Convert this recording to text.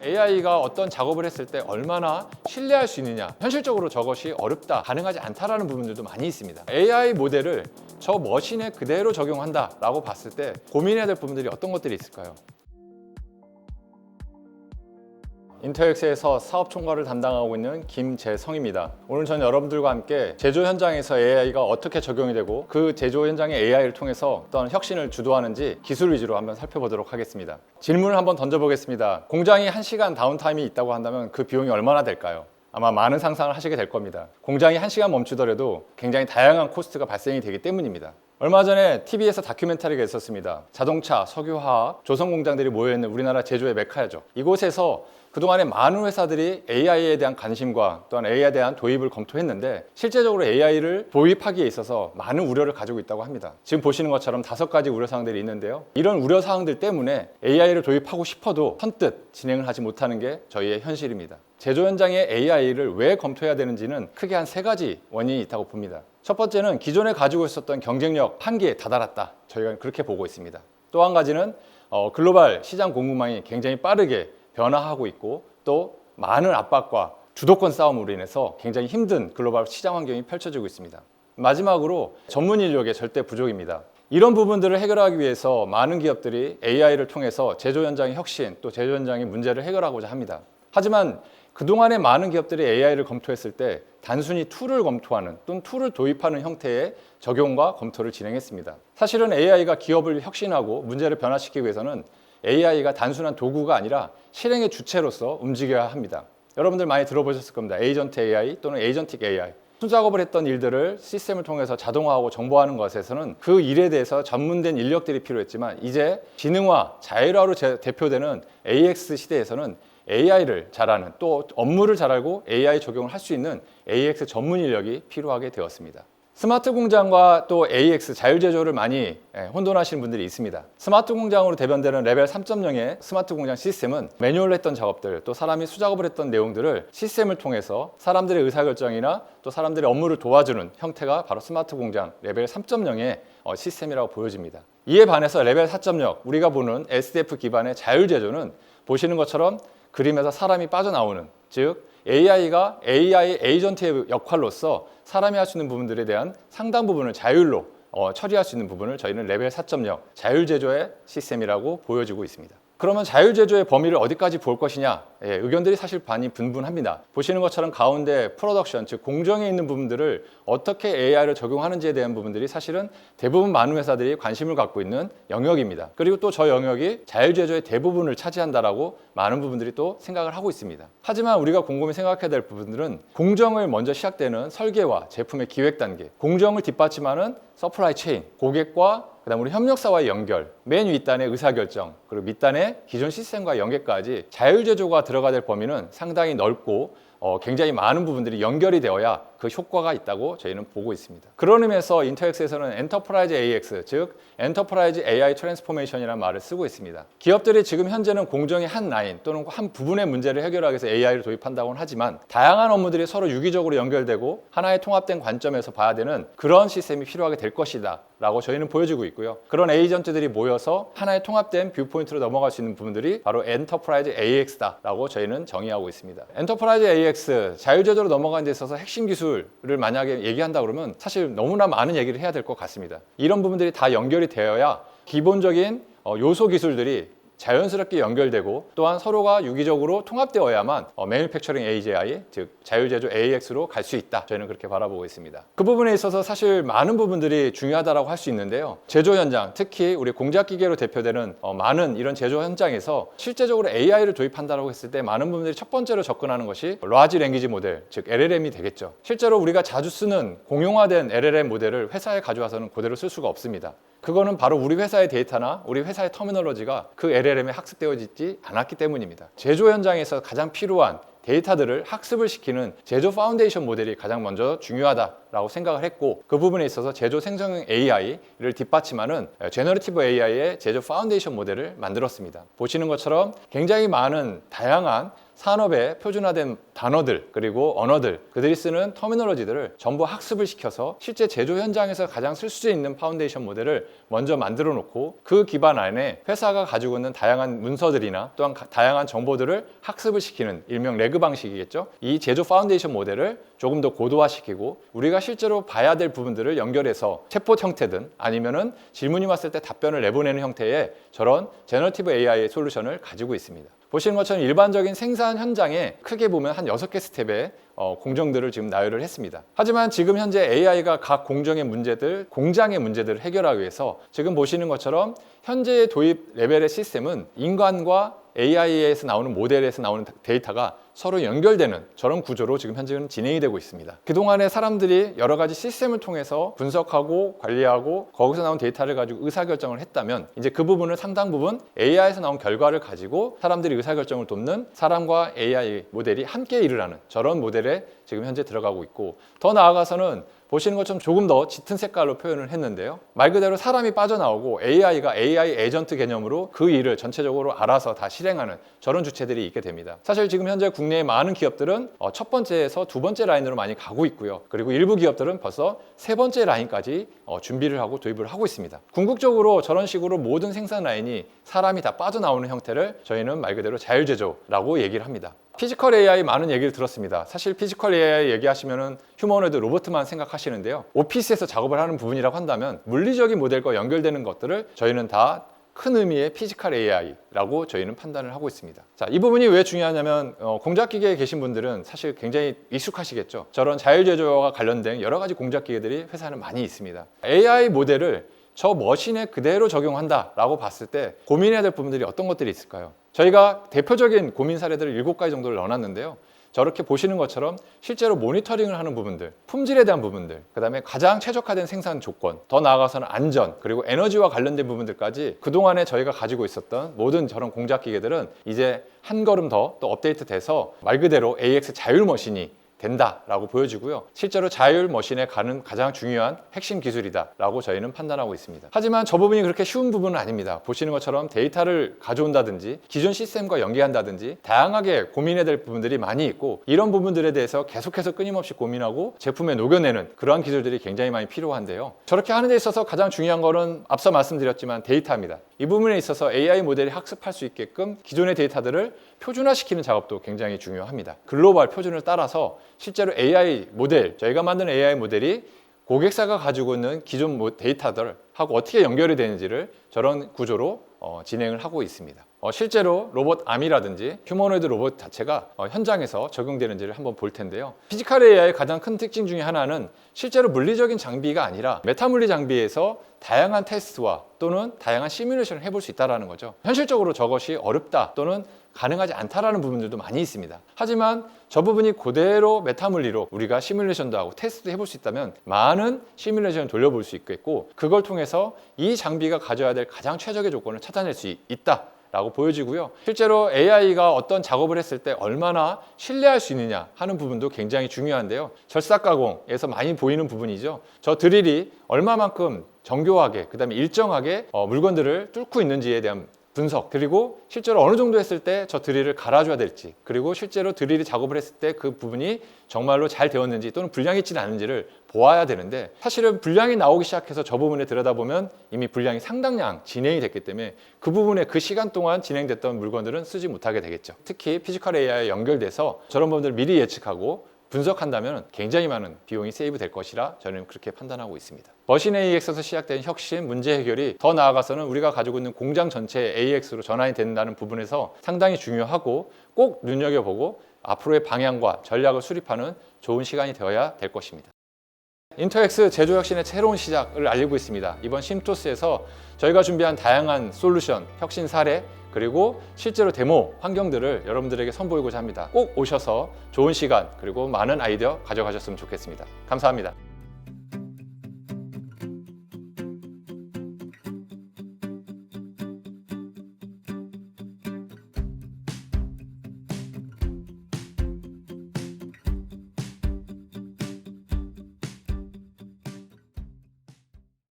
AI가 어떤 작업을 했을 때 얼마나 신뢰할 수 있느냐, 현실적으로 저것이 어렵다, 가능하지 않다라는 부분들도 많이 있습니다. AI 모델을 저 머신에 그대로 적용한다라고 봤을 때 고민해야 될 부분들이 어떤 것들이 있을까요? 인터엑스에서 사업 총괄을 담당하고 있는 김재성입니다. 오늘 전 여러분들과 함께 제조 현장에서 AI가 어떻게 적용이 되고 그 제조 현장의 AI를 통해서 어떤 혁신을 주도하는지 기술 위주로 한번 살펴보도록 하겠습니다. 질문을 한번 던져보겠습니다. 공장이 1시간 다운타임이 있다고 한다면 그 비용이 얼마나 될까요? 아마 많은 상상을 하시게 될 겁니다. 공장이 1시간 멈추더라도 굉장히 다양한 코스트가 발생이 되기 때문입니다. 얼마 전에 TV에서 다큐멘터리가 있었습니다. 자동차, 석유화학, 조선공장들이 모여있는 우리나라 제조의 메카죠. 이곳에서 그동안에 많은 회사들이 AI에 대한 관심과 또한 AI에 대한 도입을 검토했는데 실제적으로 AI를 도입하기에 있어서 많은 우려를 가지고 있다고 합니다. 지금 보시는 것처럼 5가지 우려사항들이 있는데요. 이런 우려사항들 때문에 AI를 도입하고 싶어도 선뜻 진행을 하지 못하는 게 저희의 현실입니다. 제조 현장의 AI를 왜 검토해야 되는지는 크게 한 3가지 원인이 있다고 봅니다. 첫 번째는 기존에 가지고 있었던 경쟁력 한계에 다다랐다. 저희가 그렇게 보고 있습니다. 또 한 가지는 글로벌 시장 공급망이 굉장히 빠르게 변화하고 있고 또 많은 압박과 주도권 싸움으로 인해서 굉장히 힘든 글로벌 시장 환경이 펼쳐지고 있습니다. 마지막으로 전문 인력의 절대 부족입니다. 이런 부분들을 해결하기 위해서 많은 기업들이 AI를 통해서 제조 현장의 혁신 또 제조 현장의 문제를 해결하고자 합니다. 하지만 그동안에 많은 기업들이 AI를 검토했을 때 단순히 툴을 검토하는 또는 툴을 도입하는 형태의 적용과 검토를 진행했습니다. 사실은 AI가 기업을 혁신하고 문제를 변화시키기 위해서는 AI가 단순한 도구가 아니라 실행의 주체로서 움직여야 합니다. 여러분들 많이 들어보셨을 겁니다. 에이전트 AI 또는 에이전틱 AI. 순작업을 했던 일들을 시스템을 통해서 자동화하고 정보화하는 것에서는 그 일에 대해서 전문된 인력들이 필요했지만 이제 지능화, 자율화로 대표되는 AX 시대에서는 AI를 잘하는 또 업무를 잘 알고 AI 적용을 할 수 있는 AX 전문 인력이 필요하게 되었습니다. 스마트 공장과 또 AX 자율제조를 많이 혼돈하시는 분들이 있습니다. 스마트 공장으로 대변되는 레벨 3.0의 스마트 공장 시스템은 매뉴얼로 했던 작업들 또 사람이 수작업을 했던 내용들을 시스템을 통해서 사람들의 의사결정이나 또 사람들의 업무를 도와주는 형태가 바로 스마트 공장 레벨 3.0의 시스템이라고 보여집니다. 이에 반해서 레벨 4.0 우리가 보는 SDF 기반의 자율제조는 보시는 것처럼 그림에서 사람이 빠져나오는 즉 AI가 AI 에이전트의 역할로서 사람이 할 수 있는 부분들에 대한 상당 부분을 자율로 처리할 수 있는 부분을 저희는 레벨 4.0 자율제조의 시스템이라고 보여지고 있습니다. 그러면 자율제조의 범위를 어디까지 볼 것이냐? 의견들이 사실 많이 분분합니다. 보시는 것처럼 가운데 프로덕션, 즉 공정에 있는 부분들을 어떻게 AI를 적용하는지에 대한 부분들이 사실은 대부분 많은 회사들이 관심을 갖고 있는 영역입니다. 그리고 또 저 영역이 자율제조의 대부분을 차지한다라고 많은 부분들이 또 생각을 하고 있습니다. 하지만 우리가 곰곰이 생각해야 될 부분들은 공정을 먼저 시작되는 설계와 제품의 기획 단계, 공정을 뒷받침하는 서플라이 체인, 고객과 그다음 우리 협력사와의 연결, 맨 윗단의 의사결정, 그리고 밑단의 기존 시스템과의 연계까지 자율제조가 들어가야 될 범위는 상당히 넓고 굉장히 많은 부분들이 연결이 되어야 그 효과가 있다고 저희는 보고 있습니다. 그런 의미에서 인터엑스에서는 엔터프라이즈 AX, 즉 엔터프라이즈 AI 트랜스포메이션이라는 말을 쓰고 있습니다. 기업들이 지금 현재는 공정의 한 라인 또는 한 부분의 문제를 해결하기 위해서 AI를 도입한다고는 하지만 다양한 업무들이 서로 유기적으로 연결되고 하나의 통합된 관점에서 봐야 되는 그런 시스템이 필요하게 될 것이다 라고 저희는 보여지고 있고요. 그런 에이전트들이 모여서 하나의 통합된 뷰포인트로 넘어갈 수 있는 부분들이 바로 엔터프라이즈 AX다 라고 저희는 정의하고 있습니다. 엔터프라이즈 AX, 자율제조로 넘어가는 데 있어서 핵심 기술을 만약에 얘기한다 그러면 사실 너무나 많은 얘기를 해야 될 것 같습니다. 이런 부분들이 다 연결이 되어야 기본적인 요소 기술들이 자연스럽게 연결되고 또한 서로가 유기적으로 통합되어야만 매니팩처링 AGI, 즉 자율제조 AX로 갈 수 있다. 저희는 그렇게 바라보고 있습니다. 그 부분에 있어서 사실 많은 부분들이 중요하다고 할 수 있는데요. 제조 현장, 특히 우리 공작기계로 대표되는 많은 이런 제조 현장에서 실제적으로 AI를 도입한다고 했을 때 많은 부분들이 첫 번째로 접근하는 것이 라지 랭귀지 모델, 즉 LLM이 되겠죠. 실제로 우리가 자주 쓰는 공용화된 LLM 모델을 회사에 가져와서는 그대로 쓸 수가 없습니다. 그거는 바로 우리 회사의 데이터나 우리 회사의 터미널로지가 그 LLM에 학습되어지지 않았기 때문입니다. 제조 현장에서 가장 필요한 데이터들을 학습을 시키는 제조 파운데이션 모델이 가장 먼저 중요하다라고 생각을 했고 그 부분에 있어서 제조 생성형 AI를 뒷받침하는 제너러티브 AI의 제조 파운데이션 모델을 만들었습니다. 보시는 것처럼 굉장히 많은 다양한 산업에 표준화된 단어들 그리고 언어들, 그들이 쓰는 터미놀로지들을 전부 학습을 시켜서 실제 제조 현장에서 가장 쓸 수 있는 파운데이션 모델을 먼저 만들어 놓고 그 기반 안에 회사가 가지고 있는 다양한 문서들이나 또한 다양한 정보들을 학습을 시키는 일명 레그 방식이겠죠. 이 제조 파운데이션 모델을 조금 더 고도화시키고 우리가 실제로 봐야 될 부분들을 연결해서 챗봇 형태든 아니면은 질문이 왔을 때 답변을 내보내는 형태의 저런 제너러티브 AI 솔루션을 가지고 있습니다. 보시는 것처럼 일반적인 생산 현장에 크게 보면 한 6개 스텝의 공정들을 지금 나열을 했습니다. 하지만 지금 현재 AI가 각 공정의 문제들, 공장의 문제들을 해결하기 위해서 지금 보시는 것처럼 현재의 도입 레벨의 시스템은 인간과 AI에서 나오는 모델에서 나오는 데이터가 서로 연결되는 저런 구조로 지금 현재는 진행이 되고 있습니다. 그동안에 사람들이 여러 가지 시스템을 통해서 분석하고 관리하고 거기서 나온 데이터를 가지고 의사결정을 했다면 이제 그 부분을 상당 부분 AI에서 나온 결과를 가지고 사람들이 의사결정을 돕는 사람과 AI 모델이 함께 일을 하는 저런 모델에 지금 현재 들어가고 있고, 더 나아가서는 보시는 것처럼 조금 더 짙은 색깔로 표현을 했는데요. 말 그대로 사람이 빠져나오고 AI가 AI 에이전트 개념으로 그 일을 전체적으로 알아서 다 실행하는 저런 주체들이 있게 됩니다. 사실 지금 현재 국내의 많은 기업들은 첫 번째에서 두 번째 라인으로 많이 가고 있고요. 그리고 일부 기업들은 벌써 세 번째 라인까지 준비를 하고 도입을 하고 있습니다. 궁극적으로 저런 식으로 모든 생산 라인이 사람이 다 빠져나오는 형태를 저희는 말 그대로 자율제조라고 얘기를 합니다. 피지컬 AI 많은 얘기를 들었습니다. 사실 피지컬 AI 얘기하시면은 휴머노이드 로봇만 생각하시는데요. 오피스에서 작업을 하는 부분이라고 한다면 물리적인 모델과 연결되는 것들을 저희는 다 큰 의미의 피지컬 AI라고 저희는 판단을 하고 있습니다. 자, 이 부분이 왜 중요하냐면 공작기계에 계신 분들은 사실 굉장히 익숙하시겠죠. 저런 자율제조와 관련된 여러 가지 공작기계들이 회사에는 많이 있습니다. AI 모델을 저 머신에 그대로 적용한다라고 봤을 때 고민해야 될 부분들이 어떤 것들이 있을까요? 저희가 대표적인 고민 사례들을 7가지 정도를 넣어놨는데요. 저렇게 보시는 것처럼 실제로 모니터링을 하는 부분들, 품질에 대한 부분들, 그 다음에 가장 최적화된 생산 조건, 더 나아가서는 안전, 그리고 에너지와 관련된 부분들까지 그동안에 저희가 가지고 있었던 모든 저런 공작 기계들은 이제 한 걸음 더 또 업데이트 돼서 말 그대로 AX 자율 머신이 된다라고 보여지고요. 실제로 자율 머신에 가는 가장 중요한 핵심 기술이다라고 저희는 판단하고 있습니다. 하지만 저 부분이 그렇게 쉬운 부분은 아닙니다. 보시는 것처럼 데이터를 가져온다든지 기존 시스템과 연계한다든지 다양하게 고민해야 될 부분들이 많이 있고, 이런 부분들에 대해서 계속해서 끊임없이 고민하고 제품에 녹여내는 그러한 기술들이 굉장히 많이 필요한데요. 저렇게 하는 데 있어서 가장 중요한 거는 앞서 말씀드렸지만 데이터입니다. 이 부분에 있어서 AI 모델이 학습할 수 있게끔 기존의 데이터들을 표준화시키는 작업도 굉장히 중요합니다. 글로벌 표준을 따라서 실제로 AI 모델, 저희가 만든 AI 모델이 고객사가 가지고 있는 기존 데이터들하고 어떻게 연결이 되는지를 저런 구조로 진행을 하고 있습니다. 실제로 로봇 아미라든지 휴머노이드 로봇 자체가 현장에서 적용되는지를 한번 볼 텐데요. 피지컬 AI의 가장 큰 특징 중에 하나는 실제로 물리적인 장비가 아니라 메타물리 장비에서 다양한 테스트와 또는 다양한 시뮬레이션을 해볼 수 있다는 거죠. 현실적으로 저것이 어렵다 또는 가능하지 않다라는 부분들도 많이 있습니다. 하지만 저 부분이 그대로 메타물리로 우리가 시뮬레이션도 하고 테스트도 해볼 수 있다면 많은 시뮬레이션을 돌려볼 수 있겠고, 그걸 통해서 이 장비가 가져야 될 가장 최적의 조건을 찾아낼 수 있다 라고 보여지고요. 실제로 AI가 어떤 작업을 했을 때 얼마나 신뢰할 수 있느냐 하는 부분도 굉장히 중요한데요. 절삭가공에서 많이 보이는 부분이죠. 저 드릴이 얼마만큼 정교하게, 그 다음에 일정하게 물건들을 뚫고 있는지에 대한 분석, 그리고 실제로 어느 정도 했을 때 저 드릴을 갈아줘야 될지, 그리고 실제로 드릴이 작업을 했을 때 그 부분이 정말로 잘 되었는지 또는 불량이 있지는 않은지를 보아야 되는데, 사실은 불량이 나오기 시작해서 저 부분에 들여다보면 이미 불량이 상당량 진행이 됐기 때문에 그 부분에 그 시간 동안 진행됐던 물건들은 쓰지 못하게 되겠죠. 특히 피지컬 AI에 연결돼서 저런 부분들을 미리 예측하고 분석한다면 굉장히 많은 비용이 세이브 될 것이라 저는 그렇게 판단하고 있습니다. 머신 AX에서 시작된 혁신, 문제 해결이 더 나아가서는 우리가 가지고 있는 공장 전체의 AX로 전환이 된다는 부분에서 상당히 중요하고 꼭 눈여겨보고 앞으로의 방향과 전략을 수립하는 좋은 시간이 되어야 될 것입니다. 인터엑스 제조 혁신의 새로운 시작을 알리고 있습니다. 이번 심토스에서 저희가 준비한 다양한 솔루션, 혁신 사례, 그리고 실제로 데모 환경들을 여러분들에게 선보이고자 합니다. 꼭 오셔서 좋은 시간 그리고 많은 아이디어 가져가셨으면 좋겠습니다. 감사합니다.